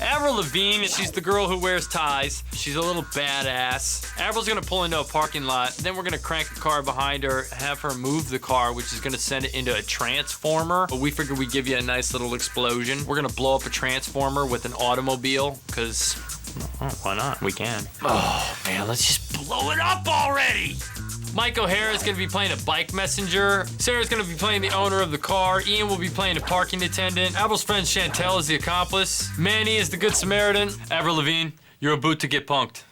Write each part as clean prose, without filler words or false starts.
Avril Lavigne, she's the girl who wears ties. She's a little badass. Avril's gonna pull into a parking lot, then we're gonna crank a car behind her, have her move the car, which is gonna send it into a transformer. But we figured we'd give you a nice little explosion. We're gonna blow up a transformer with an automobile, because why not? We can. Oh man, let's just blow it up already! Mike O'Hara is gonna be playing a bike messenger. Sarah's gonna be playing the owner of the car. Ian will be playing a parking attendant. Avril's friend Chantel is the accomplice. Manny is the good Samaritan. Avril Lavigne, you're about to get punked.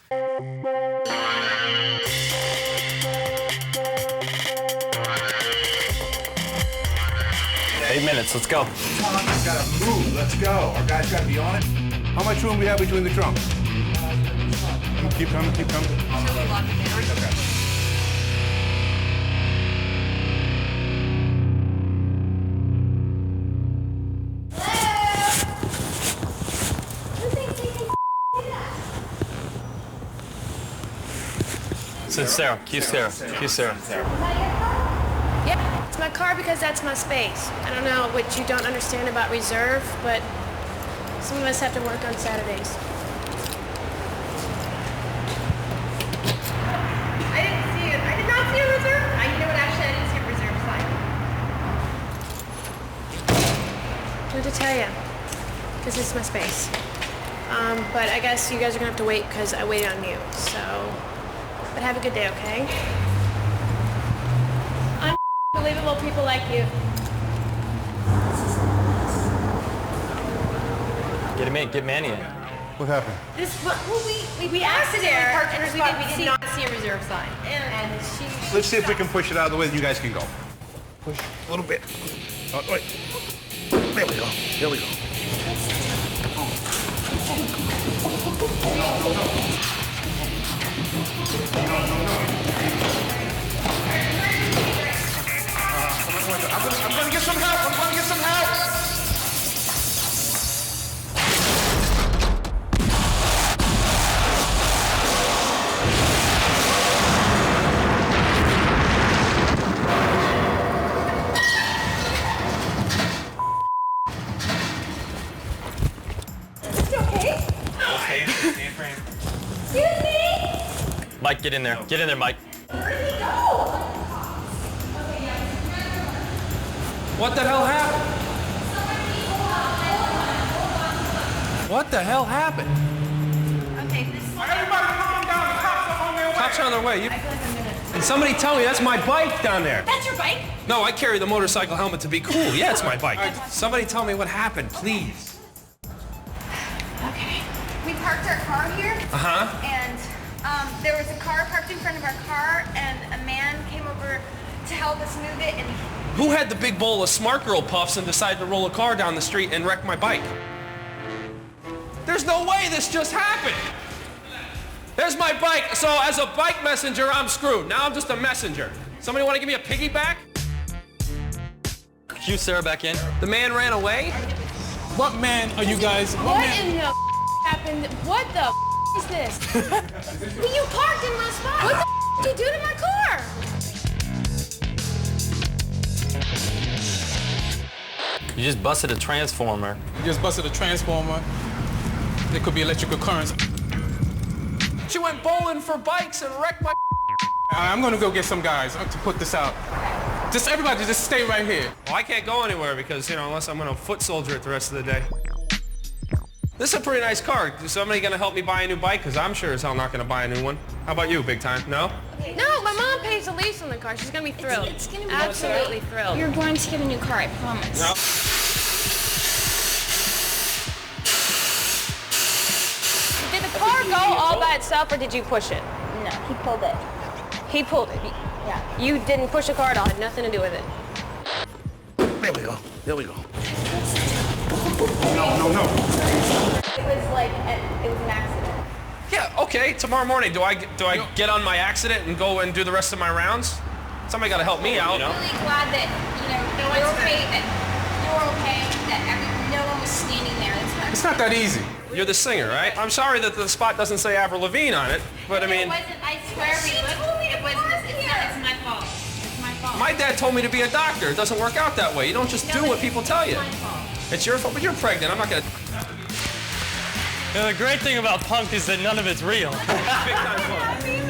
8 minutes, let's go. Come on, I gotta move, let's go. Our guys gotta be on it. How much room do we have between the trunks? Keep coming, keep coming. Okay. It's Sarah, cue Sarah, cue Sarah. Yeah, it's my car because that's my space. I don't know what you don't understand about reserve, but some of us have to work on Saturdays. I didn't see it. I did not see a reserve. You know what? Actually, I didn't see a reserve sign. What to tell you? Because it's my space. But I guess you guys are gonna have to wait because I waited on you. So, but have a good day, okay? Unbelievable people like you. Get him in, get Manny in. What happened? We asked her there, parked in and her we spot. did not see a reserve sign. And she... Let's see if we can push it out of the way, you guys can go. Push a little bit. Oh, wait. There we go, there we go. I'm gonna get some help. I'm gonna get some help. Is it okay? Okay, Excuse me? Mike, get in there. Get in there, Mike. Where did he go? What the hell happened? What the hell happened? Okay, this is... Everybody calm down. The cops are on their way. Cops are on their way. I feel like I'm gonna... And somebody tell me that's my bike down there. That's your bike? No, I carry the motorcycle helmet to be cool. Yeah, it's my bike. Somebody tell me what happened, please. Okay. We parked our car here. Uh-huh. And there was a car parked in front of our car, and a man came over to help us move it, and... Who had the big bowl of Smart Girl puffs and decided to roll a car down the street and wreck my bike? There's no way this just happened. There's my bike. So as a bike messenger, I'm screwed. Now I'm just a messenger. Somebody want to give me a piggyback? Cue Sarah back in. The man ran away? What man are you guys? What in the happened? What the is this? Well, you parked in my spot. What the did you do to my car? You just busted a transformer. You just busted a transformer. There could be electrical currents. She went bowling for bikes and wrecked my... I'm gonna go get some guys to put this out. Just everybody, just stay right here. Well, I can't go anywhere because, unless I'm gonna foot soldier it the rest of the day. This is a pretty nice car. Is somebody gonna help me buy a new bike? Because I'm sure as hell not gonna buy a new one. How about you, big time? No? No, my mom pays the lease on the car. She's gonna be thrilled. It's gonna be absolutely thrilled. You're going to get a new car, I promise. No. Did the car go all by itself, or did you push it? No, he pulled it. He pulled it. Yeah. You didn't push the car at all. Had nothing to do with it. There we go. There we go. No. It was like, it was an accident. Yeah, okay. Tomorrow morning, do I get on my accident and go and do the rest of my rounds? Somebody gotta help me out. I'm really glad that, you're okay, that no one was standing there. It's not that easy. You're the singer, right? I'm sorry that the spot doesn't say Avril Lavigne on it, but I mean... It wasn't, I swear we looked, it wasn't, it's my fault. It's my fault. My dad told me to be a doctor. It doesn't work out that way. You don't just do what people tell you. It's my fault. It's your fault, but you're pregnant. I'm not gonna... The great thing about punk is that none of it's real. Big time fun.